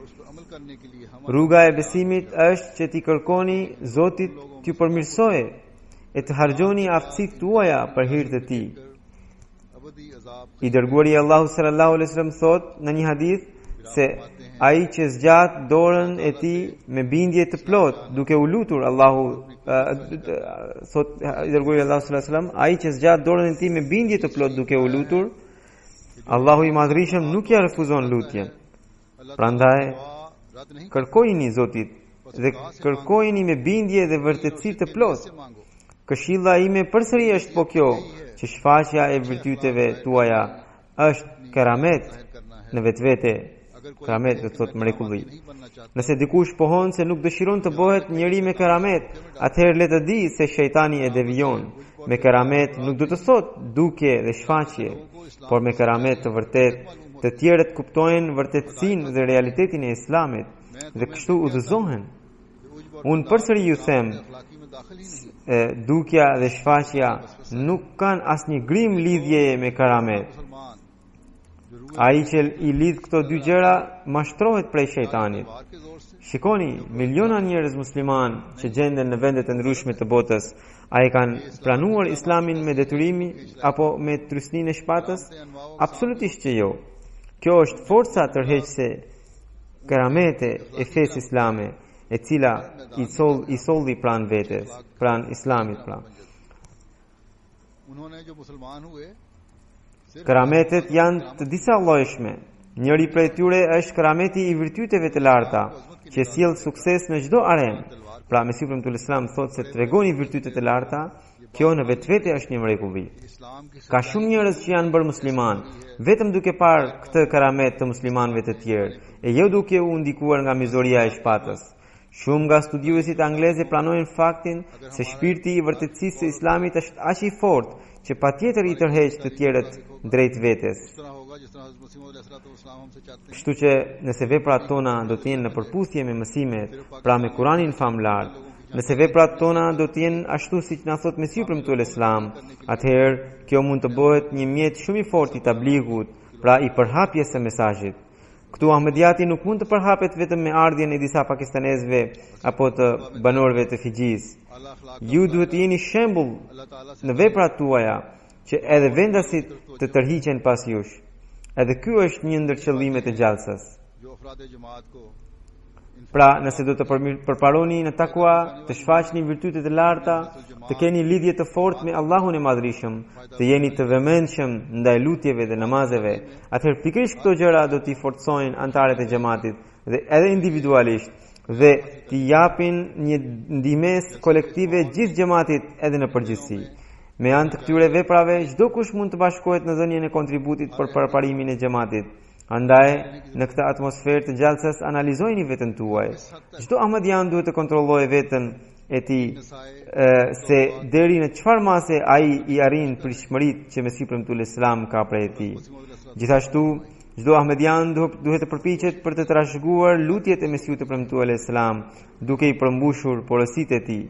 और उस पर अमल करने के लिए हम Rruga e besimit është që t'i kërkoni Zotit t'ju përmirësojë e të harxhoni aftësitë tuaja për hir të tij. अबदी अजाब I dërguari i Allahu sallallahu alaihi wasallam thot në një hadith se ai që zgjat dorën e tij me bindje të plot duke u lutur Allahu thot i dërguari i Allahu sallallahu alaihi wasallam ai që zgjat dorën e tij me bindje të plot duke u lutur Allahu i madhrishëm nuk ja refuzon lutjen. Prandaj रद्द नहीं kërkojini Zotit dhe kërkojini me bindje dhe vërtetësi të plot. मांगो Këshilla ime përsëri është po kjo, që shfaqja e virtyteve tuaja është keramet në vetvete. Keramet do të thotë mrekulli. Nëse dikush pohon se nuk dëshiron të bëhet njëri me keramet, atëherë le të di se shejtani e devijon. Me keramet nuk do të thotë duke dhe shfaqje, por me keramet të vërtet, të tjerët kuptojnë vërtetësinë dhe realitetin e Islamit dhe kështu udhëzohen. Unë përsëri ju them, अखलाकी में दाखिल ही नहीं dukja dhe shfaqja nuk kanë asnjë grim lidhje me karamet. मुसलमान Ai që i lidh këto dy gjëra mashtrohet prej shejtanit. बाहर के जोर से Shikoni, miliona njerëz musliman që gjenden në vendet e ndryshme të botës, a e kanë pranuar Islamin me detyrimi apo me trysninë e shpatës? Absolutisht që jo. Kjo është forca tërheqëse karamete e fesë islame, e cila i solli pranë vetes, pranë Islamit pra. उन्होंने जो मुसलमान हुए Karametet janë të disa llojshme. Njëri prej tyre është karameti i virtyteve të larta, që sjell sukses në çdo arenë. Pra Mesiu premtuar Islam thotë se tregoni virtytet e larta, kjo në vetvete është një mrekulli. इस्लाम की Ka shumë njerëz që janë bërë musliman, vetëm duke parë këtë karamet të muslimanëve të tjerë, e jo duke u ndikuar nga mizoria e shpatës. Shumë nga studiuesit anglezë pranojnë faktin se shpirti i vërtetësisë së Islamit është aq i fortë që patjetër i tërheq të tjerët drejt vetes. इस तरह होगा जिस तरह हज़रत मसीह मौऊद अलैहिस्सलाम हमसे चाहते हैं Kështu që nëse veprat tona do të jenë në përputhje me mësimet, pra me Kuranin famlar, nëse veprat tona do të jenë ashtu siç na thot Mesiu premtuar Islam, atëherë kjo mund të bëhet një mjet shumë i fortë i tabligut, pra i përhapjes së mesazhit. Këtu Ahmediati nuk mund të përhapet vetëm me ardhjen e disa pakistanezëve apo të banorëve të Fijis. Allah Akhlaq Ju duhet të jeni shembull अल्लाह ताला से në veprat tuaja që edhe vendasit të tërhiqen pas jush. Edhe ky është një ndër qëllimet e gjallësës. जो अफराद जमात को Pra, nëse do të përparoni në takua, të shfaqni virtytet e larta, të keni lidhje të fortë me Allahun e Madhrishëm, të jeni të vëmendshëm ndaj lutjeve dhe namazeve, atëherë pikërisht këto gjëra do t'i forcojnë antarët e xhamatit dhe edhe individualisht dhe t'i japin një ndihmës kolektive gjithë xhamatit edhe në përgjithësi. Me anë të këtyre veprave, çdo kush mund të bashkohet në dhënien e kontributit për përparimin e xhamatit. Andaj, në këtë atmosferë të gjallësës analizojini veten tuaj. Çdo ahmedian duhet të kontrollojë veten e tij se deri në çfarë mase ai i arrin pritshmëritë që Mesiu premtuar Islam ka prej tij. Gjithashtu, çdo ahmedian duhet të përpiqet për të trashëguar lutjet e Mesiut të premtuar Islam, duke i përmbushur porositë e tij.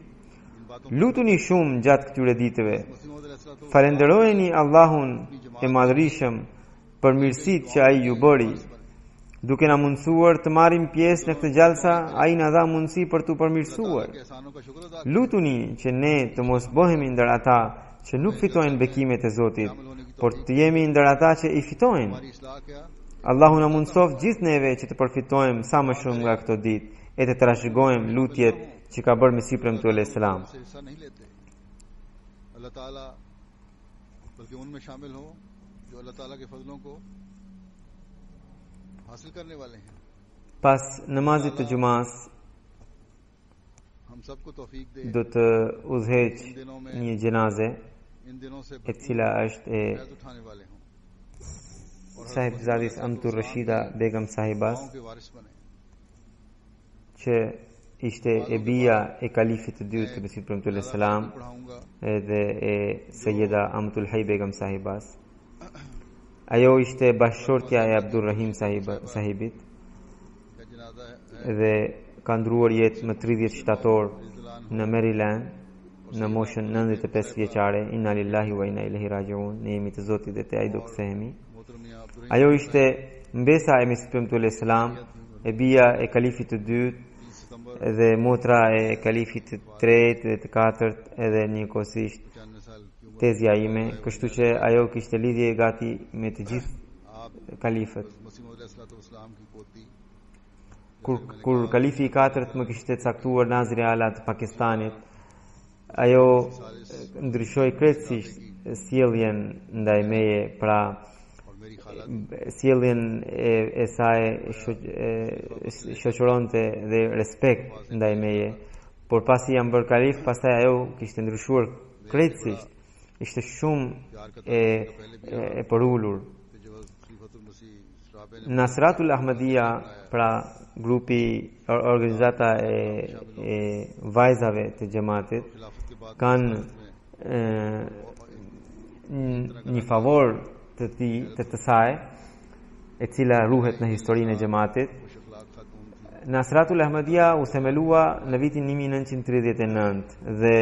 Lutuni shumë gjatë këtyre ditëve. Falenderojeni Allahun e Madhrishëm për mirësitë që ai ju bëri. Duke na mundësuar të marrim pjesë në këtë gjallësa, ai na dha mundësi për t'u përmirësuar. के एहसानों का शुक्र अदा Lutuni që ne të mos bëhemi ndër ata që nuk fitojnë bekimet e Zotit, por të jemi ndër ata që i fitojnë. हमारी इस्लाह क्या Allahu na mundësoft gjithë neve që të përfitojmë sa më shumë nga këto ditë e të trashëgojmë lutjet që ka bërë Mesiu premtuar Islam. से हिस्सा नहीं लेते अल्लाह ताला बल्कि उनमें शामिल हो जो अल्लाह ताला के फजलों को हासिल करने वाले हैं Pas namazit të xumas हम सबको तौफीक दे do të udhëheq një gjenaze इन दिनों से e cila është e Faiz उठाने वाले हों Sahibzadis Amtur Rashida Begum Sahibas, गाँव के वारिस बने që ishte e bia e kalifit të dytë të Mesiut premtuar Islam पढ़ाऊंगा edhe e Sayyida Amatul Hay Begum Sahibas. Ajo ishte bashkëshortja e Abdur Rahim sahibit का जनाजा है dhe ka ndruar jetë më 30 shtator në Maryland në moshën 95 vjeçare. Inna lillahi wa inna ilaihi rajiun. Ne jemi të Zotit dhe te ai do kthehemi. मोहतरम मियां Abdul Ajo ishte mbesa e Mesiut premtuar Islam e bia e kalifit të dytë, 30 सितंबर dhe motra e kalifit të tretë dhe të katërt, edhe njëkohësisht 95 साल की उम्र tezja ime, kështu që ajo kishte lidhje gati me të gjithë आप kalifët. मसीह मौद अलैहिस्सलाम की पोती Kur kalifi i katërt më kishte caktuar Nazri Ala të Pakistanit, ajo ndryshoi krejtësisht sjelljen ndaj meje, pra और मेरी खाला sjelljen e saj shoqëronte dhe respekt ndaj meje. Por pasi jam bërë kalif, pastaj ajo kishte ndryshuar krejtësisht, ishte shumë e përulur. कि जो खलीफतुल मसीह सराबे ने Nasratul Ahmadiyya, pra grupi organizata e vajzave të xhamatit, खिलाफत के बाद kanë një favor të saj, e cila ruhet në historinë e xhamatit. खुश अखलाक खातून थी Nasratul Ahmadiyya u themelua në vitin 1939 dhe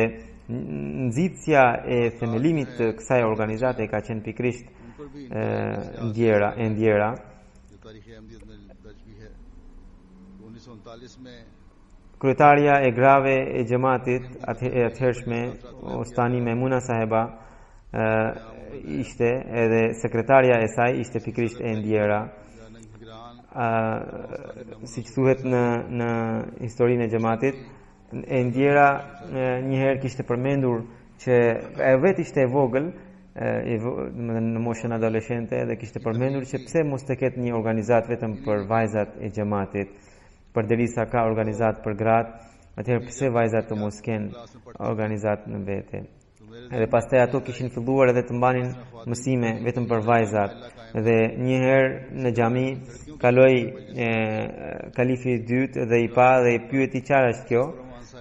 nxitësia e themelimit të kësaj organizate ka qenë pikrisht उन पर भी ndjera. जो तारीख अहमदियत में दर्ज भी है 1939 में Kryetaria e grave e xhamatit e atëhershme, Ustani Memuna Saheba, ishte edhe sekretaria e saj ishte pikrisht e ndjera. Si që thuhet në historinë e xhamatit, e ndjera njëherë kishte përmendur që e vetë ishte e vogël, në moshën adoleshente, dhe kishte përmendur që pse mos të ketë një organizat vetëm për vajzat e xhamatit, përderisa ka organizat për gratë, atëherë pse vajzat të mos kenë organizat në vete. Edhe pastaj ato kishin filluar edhe të mbanin mësime vetëm për vajzat. Dhe njëherë në xhami kaloi kalifi i dytë dhe i pa dhe i pyeti çfarë është kjo.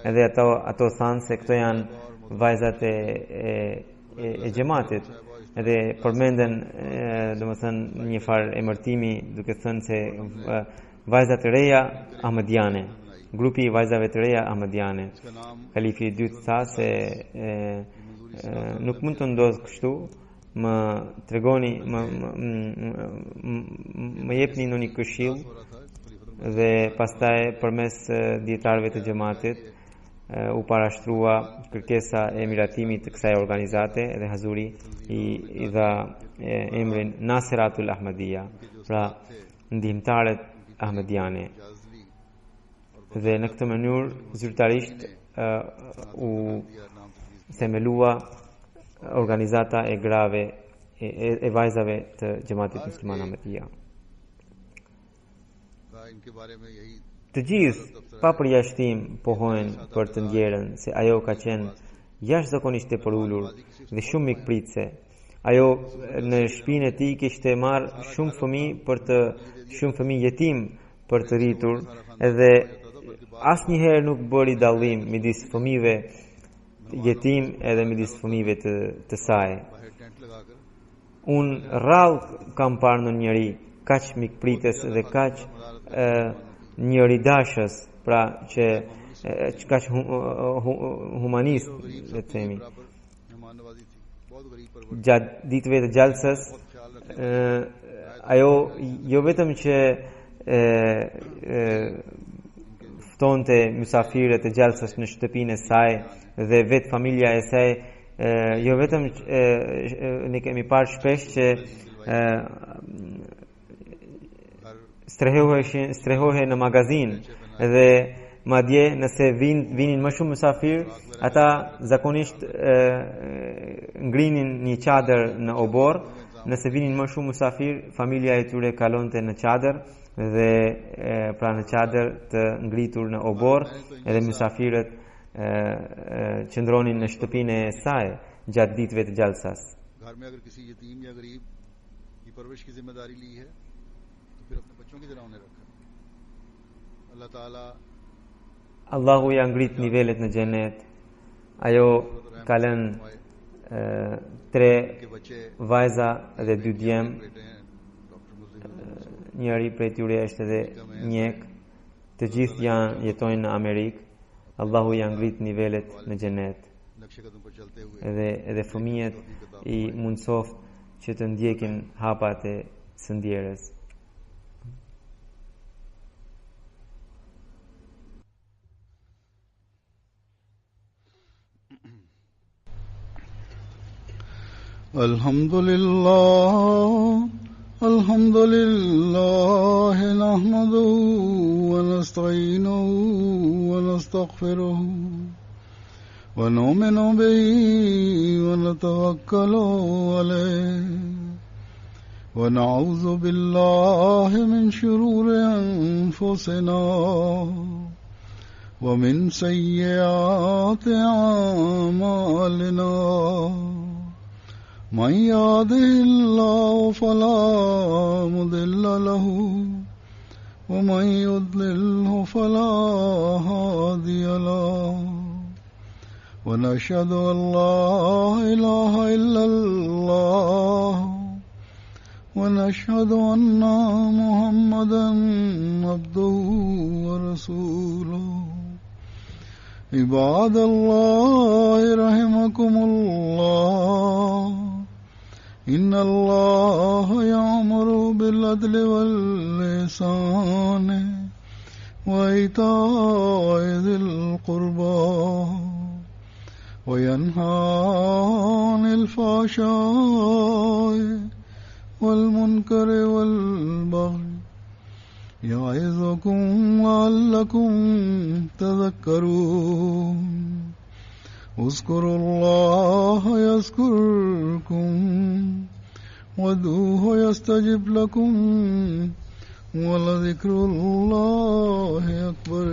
Edhe ato thanë se këto janë vajzat e xhamatit. Edhe përmenden domethënë një farë emërtimi duke thënë se vajzat të reja Ahmadiane, grupi i vajzave të reja Ahmadiane. Kalifi i dytë tha se nuk mund të ndodh kështu, më tregoni, më jepni në një këshill, dhe pastaj përmes dietarëve të xhamatit u parashtrua kërkesa e miratimit të kësaj organizate dhe Hazuri i dha emrin Nasratul Ahmadiyya, pra ndihmtarët Ahmadiane. Dhe në këtë mënyrë zyrtarisht u themelua organizata e grave e vajzave të xhamatit musliman Ahmadiyya. Të gjithë pa përjashtim pohojnë për të ndjerën se ajo ka qenë jashtëzakonisht e përulur dhe shumë mikpritse. Ajo në shtëpinë e tij kishte marrë shumë fëmijë jetim për të rritur, edhe asnjëherë nuk bëri dallim midis fëmijëve jetim edhe midis fëmijëve të saj. Unë rrallë kam parë në njëri kaq mikprites dhe kaq njëridashës, pra që kaq humanist, le të themi. Gjatë ditëve të xhalsës, ajo jo vetëm që ftonte mysafirët e xhalsës në shtëpinë e saj dhe vetë familja e saj, jo vetëm ne kemi parë shpesh që strehohej në magazin, dhe madje nëse vinin më shumë mysafir, ata zakonisht ngrinin një çadër në obor. Nëse vinin më shumë mysafir, familja e tyre kalonte në çadër dhe pra në çadër të ngritur në obor, edhe mysafirët qëndronin në shtëpinë e saj gjatë ditëve të xhalsas. घर में अगर किसी यतीम या गरीब की परवरिश की जिम्मेदारी ली है तो फिर अपने बच्चों की तरह उन्हें रखा. अल्लाह ताला Allahu ja ngrit nivelet në xhenet. Ajo ka lënë 3 vajza dhe 2 djem. Njëri prej tyre është edhe mjek. Të gjithë jetojnë në Amerikë. Allahu ja ngrit nivelet në xhenet. Edhe fëmijët i mundsof që të ndjekin hapat e së ndjerës. الحمد لله الحمد لله نحمده ونستعينه ونستغفره ونؤمن به ونتوكل عليه ونعوذ بالله من شرور أنفسنا ومن سيئات أعمالنا من يهده الله فلا مضل له ومن يضلله فلا هادي له ونشهد أن لا إله إلا الله ونشهد أن محمدا عبده ورسوله عباد الله رحمكم الله إن الله يأمر بالعدل والإحسان وإيتاء ذي القربى وينهى عن الفحشاء والمنكر والبغي يعظكم لعلكم تذكرون اذكروا الله يذكركم وادعوه يستجب لكم ولذكر الله أكبر